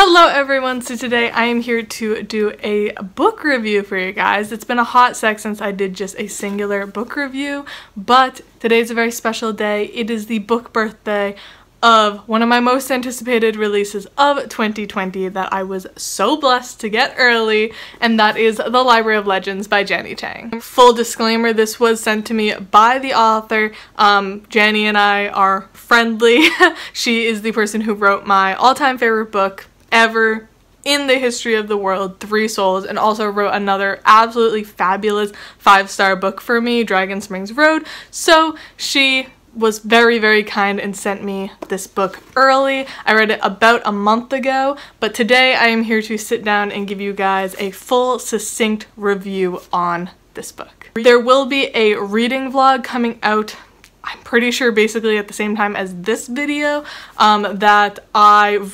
Hello everyone, so today I am here to do a book review for you guys. It's been a hot sec since I did just a singular book review, but today's a very special day. It is the book birthday of one of my most anticipated releases of 2020 that I was so blessed to get early, and that is The Library of Legends by JANIE CHANG. Full disclaimer, this was sent to me by the author. JANIE and I are friendly. She is the person who wrote my all-time favorite book ever in the history of the world, Three Souls, and also wrote another absolutely fabulous 5-star book for me, Dragon Springs Road. So she was very, very kind and sent me this book early. I read it about a month ago, but today I am here to sit down and give you guys a full, succinct review on this book. There will be a reading vlog coming out, I'm pretty sure basically at the same time as this video, that I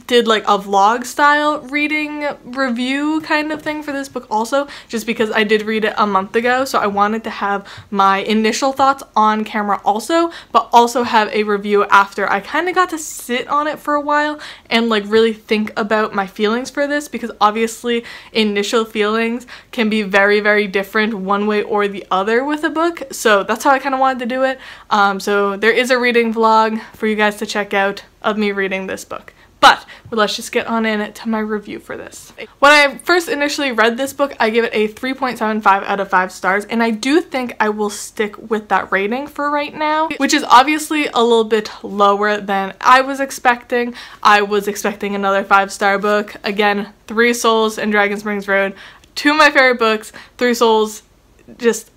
did like a vlog style reading review kind of thing for this book also, just because I did read it a month ago, so I wanted to have my initial thoughts on camera also, but also have a review after I kind of got to sit on it for a while and like really think about my feelings for this, because obviously initial feelings can be very, very different one way or the other with a book, so that's how I kind of wanted to do it. So there is a reading vlog for you guys to check out of me reading this book. But let's just get on in to my review for this. When I first initially read this book, I gave it a 3.75 out of 5 stars, and I do think I will stick with that rating for right now, which is obviously a little bit lower than I was expecting. I was expecting another 5-star book. Again, Three Souls and Dragon Springs Road, two of my favorite books. Three Souls, just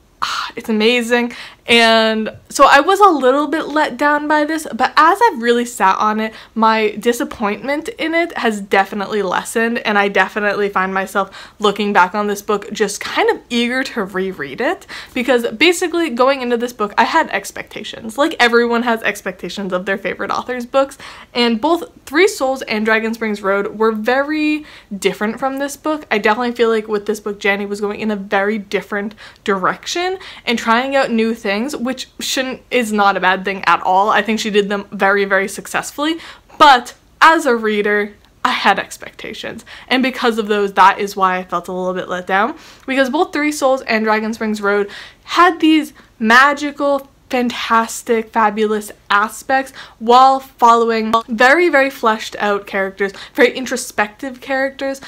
it's amazing, and so I was a little bit let down by this, but as I've really sat on it, my disappointment in it has definitely lessened, and I definitely find myself looking back on this book just kind of eager to reread it, because basically going into this book I had expectations, like everyone has expectations of their favorite author's books, and both Three Souls and Dragon Springs Road were very different from this book. I definitely feel like with this book JANIE was going in a very different direction and trying out new things, which is not a bad thing at all. I think she did them very, very successfully, but as a reader I had expectations, and because of those, that is why I felt a little bit let down, because both Three Souls and Dragon Springs Road had these magical, fantastic, fabulous aspects while following very, very fleshed out characters, very introspective characters,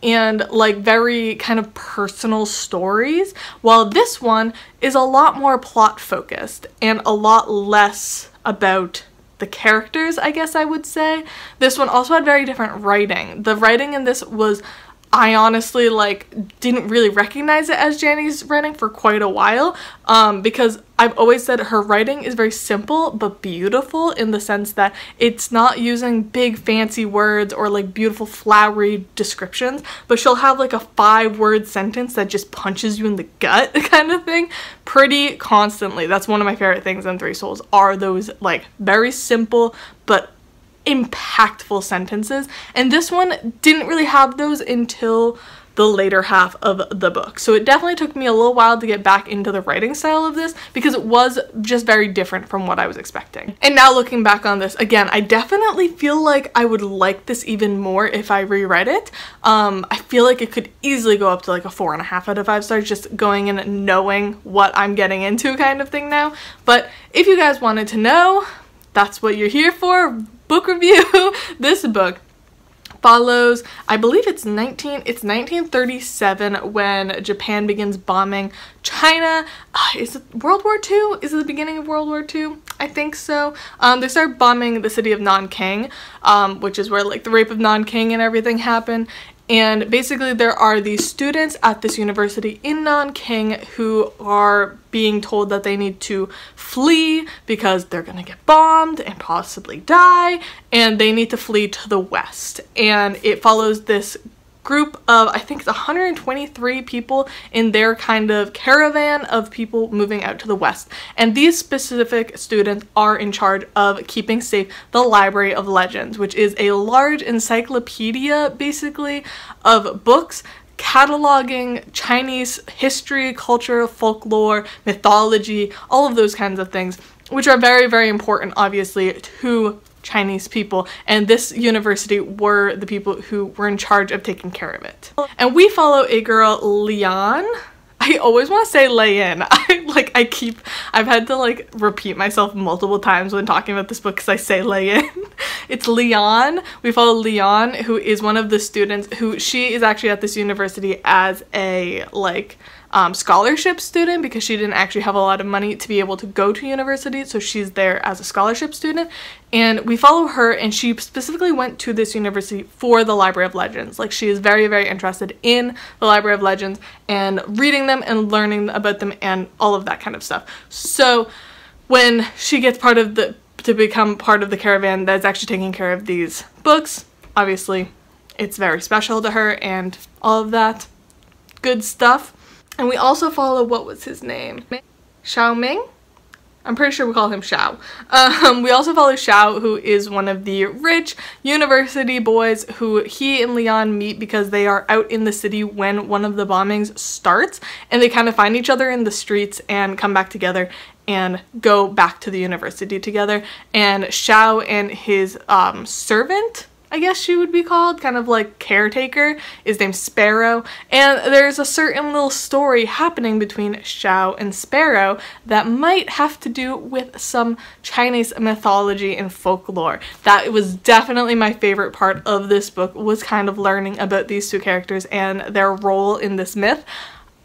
and like very kind of personal stories, while this one is a lot more plot focused and a lot less about the characters, I guess I would say. This one also had very different writing. The writing in this was, I honestly didn't really recognize it as JANIE's writing for quite a while, because I've always said her writing is very simple but beautiful, in the sense that it's not using big fancy words or like beautiful flowery descriptions, but she'll have like a 5-word sentence that just punches you in the gut kind of thing pretty constantly. That's one of my favorite things in Three Souls, are those like very simple but impactful sentences, and this one didn't really have those until the later half of the book. So it definitely took me a little while to get back into the writing style of this, because it was just very different from what I was expecting. And now looking back on this, again, I definitely feel like I would like this even more if I reread it. I feel like it could easily go up to like a 4.5 out of 5 stars, just going in and knowing what I'm getting into kind of thing now. But if you guys wanted to know, that's what you're here for. Book review. This book follows, I believe it's 1937 when Japan begins bombing China. Is it World War II? Is it the beginning of World War II? I think so. They start bombing the city of Nanking, which is where like the rape of Nanking and everything happened. And basically there are these students at this university in Nanking who are being told that they need to flee because they're gonna get bombed and possibly die, and they need to flee to the west. And it follows this group of, I think it's 123 people in their kind of caravan of people moving out to the west. And these specific students are in charge of keeping safe the Library of Legends, which is a large encyclopedia basically of books cataloging Chinese history, culture, folklore, mythology, all of those kinds of things, which are very, very important obviously to Chinese people, and this university were the people who were in charge of taking care of it. And we follow a girl, Lian. I always want to say Layan. I've had to like repeat myself multiple times when talking about this book because I say Layan. It's Lian. We follow Lian, who is one of the students who she is actually at this university as a scholarship student because she didn't actually have a lot of money to be able to go to university, so she's there as a scholarship student. And we follow her, and she specifically went to this university for the Library of Legends. Like, she is very, very interested in the Library of Legends and reading them and learning about them and all of that kind of stuff. So when she gets to become part of the caravan that's actually taking care of these books, obviously it's very special to her and all of that good stuff. And we also follow, what was his name? Xiao Ming? I'm pretty sure we call him Xiao. We also follow Xiao, who is one of the rich university boys who he and Leon meet because they are out in the city when one of the bombings starts, and they kind of find each other in the streets and come back together and go back to the university together. And Xiao and his servant, I guess she would be called, kind of like caretaker, is named Sparrow, and there's a certain little story happening between Xiao and Sparrow that might have to do with some Chinese mythology and folklore. That was definitely my favorite part of this book, was kind of learning about these two characters and their role in this myth.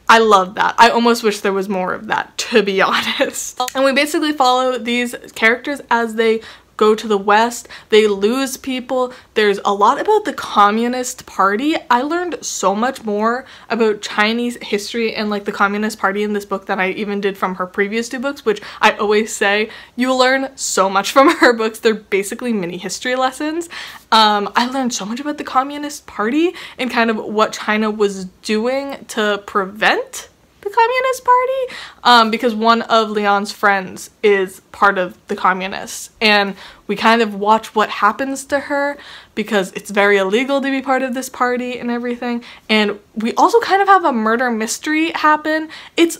I love that. I almost wish there was more of that, to be honest. And we basically follow these characters as they go to the west. They lose people. There's a lot about the Communist Party. I learned so much more about Chinese history and like the Communist Party in this book than I even did from her previous two books, which I always say you learn so much from her books. They're basically mini history lessons. I learned so much about the Communist Party and kind of what China was doing to prevent the Communist Party, because one of Leon's friends is part of the communists, and we kind of watch what happens to her because it's very illegal to be part of this party and everything. And we also kind of have a murder mystery happen.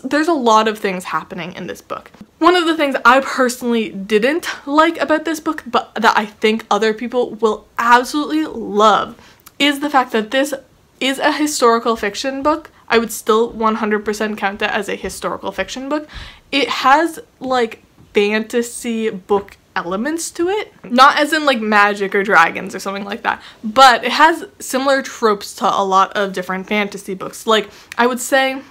There's a lot of things happening in this book. One of the things I personally didn't like about this book, but that I think other people will absolutely love, is the fact that this is a historical fiction book. I would still 100% count that as a historical fiction book. It has like fantasy book elements to it. Not as in like magic or dragons or something like that, but it has similar tropes to a lot of different fantasy books. Like, I would say,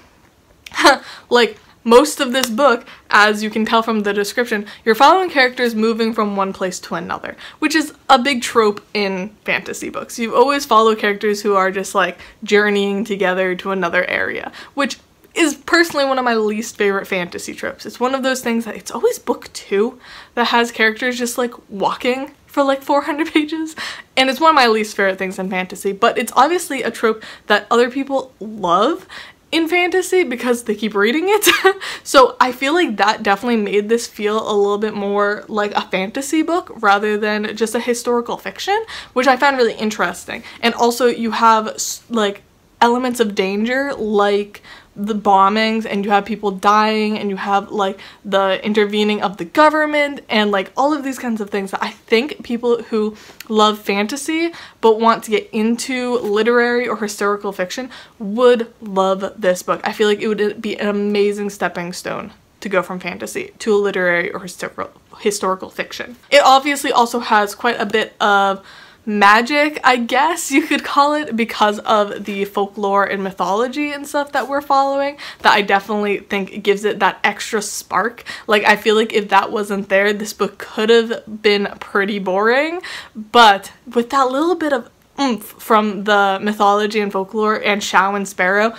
like, most of this book, as you can tell from the description, you're following characters moving from one place to another, which is a big trope in fantasy books. You always follow characters who are just like journeying together to another area, which is personally one of my least favorite fantasy tropes. It's one of those things that it's always book 2 that has characters just like walking for like 400 pages, and it's one of my least favorite things in fantasy, but it's obviously a trope that other people love in fantasy because they keep reading it. So I feel like that definitely made this feel a little bit more like a fantasy book rather than just a historical fiction, which I found really interesting. And also you have like elements of danger, like the bombings, and you have people dying, and you have like the intervening of the government, and like all of these kinds of things that I think people who love fantasy but want to get into literary or historical fiction would love this book. I feel like it would be an amazing stepping stone to go from fantasy to a literary or historical fiction. It obviously also has quite a bit of magic, I guess you could call it, because of the folklore and mythology and stuff that we're following, that I definitely think gives it that extra spark. Like, I feel like if that wasn't there, this book could have been pretty boring, but with that little bit of oomph from the mythology and folklore and Xiao and Sparrow,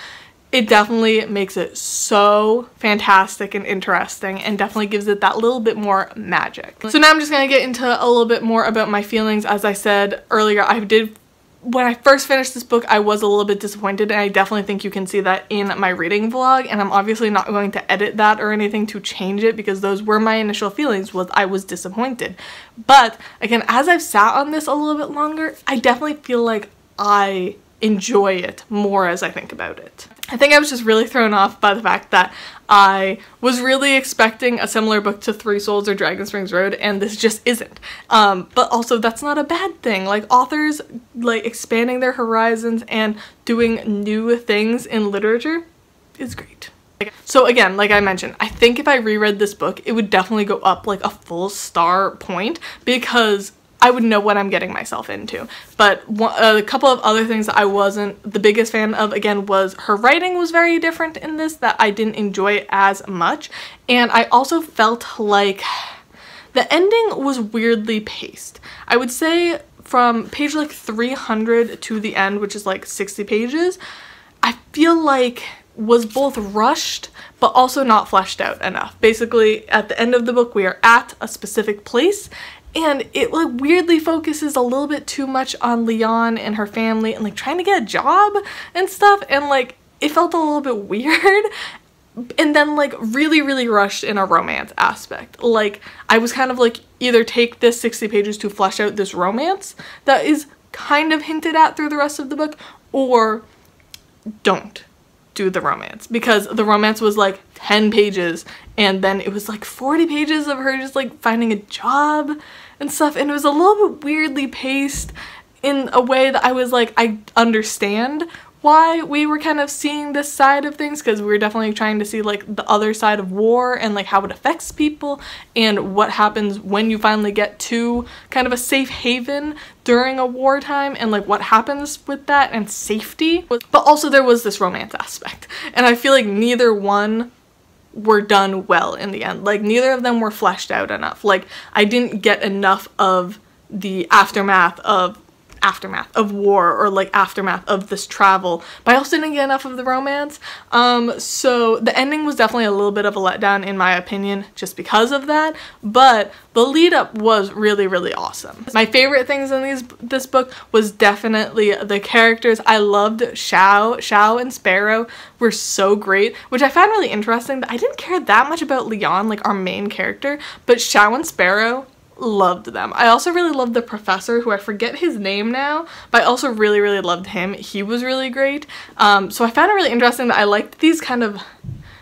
it definitely makes it so fantastic and interesting, and definitely gives it that little bit more magic. So now I'm just gonna get into a little bit more about my feelings. As I said earlier, when I first finished this book, I was a little bit disappointed, and I definitely think you can see that in my reading vlog, and I'm obviously not going to edit that or anything to change it because those were my initial feelings, was I was disappointed. But again, as I've sat on this a little bit longer, I definitely feel like I enjoy it more as I think about it. I think I was just really thrown off by the fact that I was really expecting a similar book to Three Souls or Dragon Springs Road, and this just isn't. But also that's not a bad thing. Like, authors like expanding their horizons and doing new things in literature is great. So again, like I mentioned, I think if I reread this book, it would definitely go up like a full star point because I would know what I'm getting myself into. But a couple of other things that I wasn't the biggest fan of, again, was her writing was very different in this, that I didn't enjoy as much. And I also felt like the ending was weirdly paced. I would say from page like 300 to the end, which is like 60 pages, I feel like was both rushed but also not fleshed out enough. Basically, at the end of the book, we are at a specific place, and it like weirdly focuses a little bit too much on Leon and her family and like trying to get a job and stuff, and like it felt a little bit weird. And then like really rushed in a romance aspect. Like, I was kind of like, either take this 60 pages to flesh out this romance that is kind of hinted at through the rest of the book, or don't do the romance, because the romance was like 10 pages and then it was like 40 pages of her just like finding a job and stuff, and it was a little bit weirdly paced in a way that I was like, I understand why we were kind of seeing this side of things, because we were definitely trying to see like the other side of war and like how it affects people and what happens when you finally get to kind of a safe haven during a wartime and like what happens with that and safety. But also there was this romance aspect, and I feel like neither one were done well in the end. Like, neither of them were fleshed out enough. Like, I didn't get enough of the aftermath of war, or like aftermath of this travel, but I also didn't get enough of the romance. So the ending was definitely a little bit of a letdown in my opinion just because of that, but the lead up was really awesome. My favorite things in this book was definitely the characters. I loved Xiao and Sparrow were so great, which I found really interesting that I didn't care that much about Leon, like our main character, but Xiao and Sparrow, loved them. I also really loved the professor, who I forget his name now, but I also really loved him. He was really great. So I found it really interesting that I liked these kind of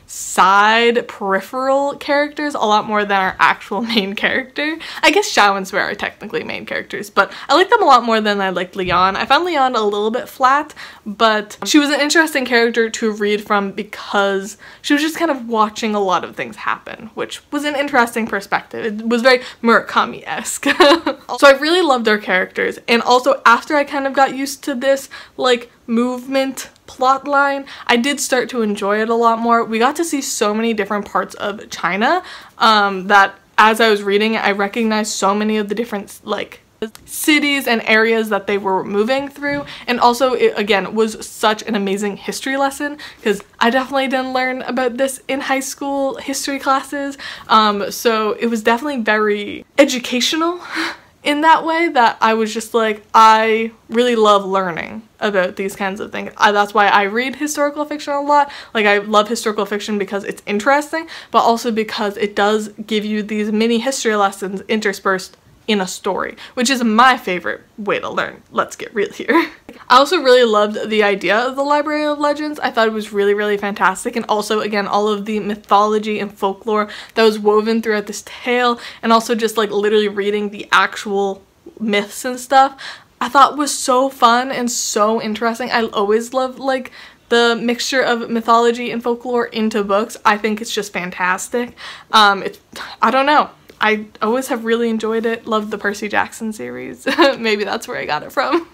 side peripheral characters a lot more than our actual main character. I guess Xiao and Sparrow are technically main characters, but I liked them a lot more than I liked Leon. I found Leon a little bit flat, but she was an interesting character to read from because she was just kind of watching a lot of things happen, which was an interesting perspective. It was very Murakami-esque. So I really loved our characters, and also after I kind of got used to this like movement plot line, I did start to enjoy it a lot more. We got to see so many different parts of China that as I was reading it, I recognized so many of the different like cities and areas that they were moving through, and also it again was such an amazing history lesson because I definitely didn't learn about this in high school history classes, so it was definitely very educational in that way, that I was just like, I really love learning about these kinds of things. That's why I read historical fiction a lot. Like, I love historical fiction because it's interesting, but also because it does give you these mini history lessons interspersed in a story, which is my favorite way to learn. Let's get real here. I also really loved the idea of the Library of Legends. I thought it was really fantastic, and also again all of the mythology and folklore that was woven throughout this tale, and also just like literally reading the actual myths and stuff I thought was so fun and so interesting. I always love like the mixture of mythology and folklore into books. I think it's just fantastic. I don't know. I always have really enjoyed it. Loved the Percy Jackson series. Maybe that's where I got it from.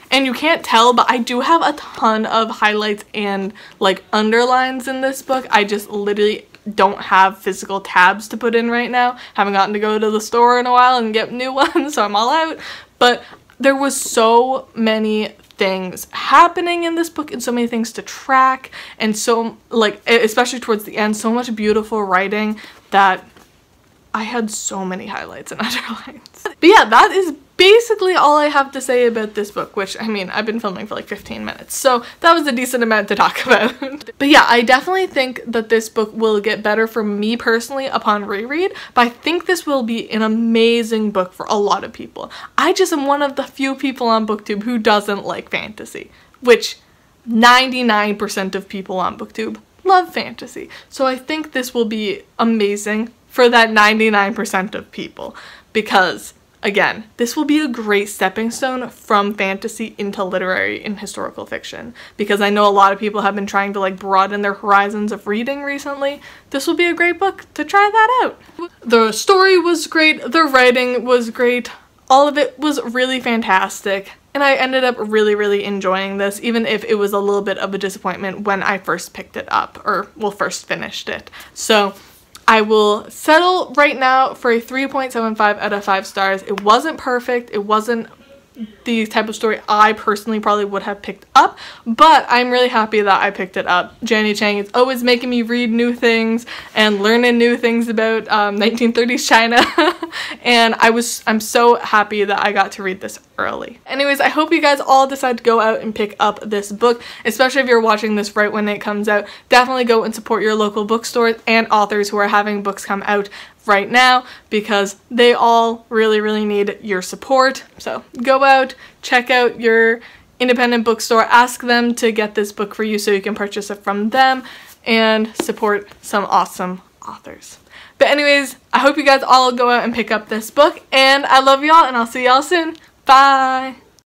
And you can't tell, but I do have a ton of highlights and like underlines in this book. I just literally don't have physical tabs to put in right now. Haven't gotten to go to the store in a while and get new ones, so I'm all out. But there was so many things happening in this book and so many things to track, and so like especially towards the end, so much beautiful writing that I had so many highlights and underlines. But yeah, that is basically all I have to say about this book, which, I mean, I've been filming for like 15 minutes, so that was a decent amount to talk about. But yeah, I definitely think that this book will get better for me personally upon reread, but I think this will be an amazing book for a lot of people. I just am one of the few people on BookTube who doesn't like fantasy, which 99% of people on BookTube love fantasy. So I think this will be amazing for that 99% of people because, again, this will be a great stepping stone from fantasy into literary and historical fiction because I know a lot of people have been trying to like broaden their horizons of reading recently. This will be a great book to try that out. The story was great, the writing was great, all of it was really fantastic, and I ended up really enjoying this, even if it was a little bit of a disappointment when I first picked it up, or well, first finished it. So I will settle right now for a 3.75 out of 5 stars. It wasn't perfect. It wasn't the type of story I personally probably would have picked up, but I'm really happy that I picked it up. JANIE Chang is always making me read new things and learning new things about 1930s China, and I'm so happy that I got to read this early. Anyways, I hope you guys all decide to go out and pick up this book, especially if you're watching this right when it comes out. Definitely go and support your local bookstores and authors who are having books come out right now because they all really need your support. So go out, check out your independent bookstore, ask them to get this book for you so you can purchase it from them and support some awesome authors. But anyways, I hope you guys all go out and pick up this book, and I love y'all, and I'll see y'all soon. Bye!